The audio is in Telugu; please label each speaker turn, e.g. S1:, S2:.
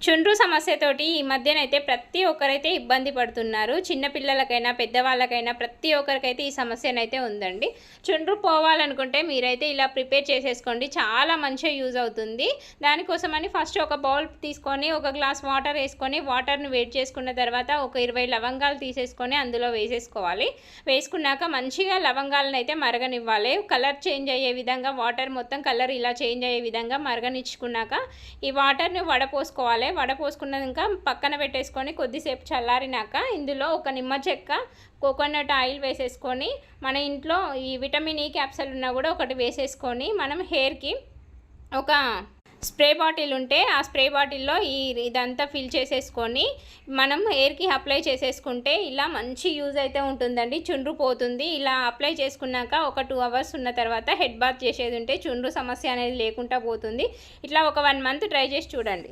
S1: చుండ్రు సమస్యతోటి ఈ మధ్యనైతే ప్రతి ఒక్కరైతే ఇబ్బంది పడుతున్నారు. చిన్న పిల్లలకైనా, పెద్దవాళ్ళకైనా ప్రతి ఒక్కరికైతే ఈ సమస్యనైతే ఉందండి. చుండ్రు పోవాలనుకుంటే మీరైతే ఇలా ప్రిపేర్ చేసేసుకోండి. చాలా మంచిగా యూజ్ అవుతుంది. దానికోసమని ఫస్ట్ ఒక బౌల్ తీసుకొని, ఒక గ్లాస్ వాటర్ వేసుకొని, వాటర్‌ని వేడి చేసుకున్న తర్వాత ఒక 20 లవంగాలు తీసేసుకొని అందులో వేసేసుకోవాలి. వేసుకున్నాక మంచిగా లవంగాలనైతే మరగనివ్వాలి. కలర్ చేంజ్ అయ్యే విధంగా వాటర్ మొత్తం కలర్ ఇలా చేంజ్ అయ్యే విధంగా మరగనిచ్చుకున్నాక ఈ వాటర్‌ని వడపోసుకోవాలి. వడపోసుకున్నాక పక్కన పెట్టేసుకొని కొద్దిసేపు చల్లారినాక ఇందులో ఒక నిమ్మ చెక్క, కోకోనట్ ఆయిల్ వేసేసుకొని మన ఇంట్లో ఈ విటమిన్ ఈ క్యాప్సూల్ ఉన్నా కూడా ఒకటి వేసేసుకొని మనం హెయిర్కి ఒక స్ప్రే బాటిల్ ఉంటే ఆ స్ప్రే బాటిల్లో ఇదంతా ఫిల్ చేసేసుకొని మనం హెయిర్కి అప్లై చేసేసుకుంటే ఇలా మంచి యూజ్ అయితే ఉంటుందండి. చుండ్రు పోతుంది. ఇలా అప్లై చేసుకున్నాక ఒక 2 అవర్స్ ఉన్న తర్వాత హెడ్ బాత్ చేసేది ఉంటే చుండ్రు సమస్య అనేది లేకుండా పోతుంది. ఇట్లా ఒక 1 మంత్ ట్రై చేసి చూడండి.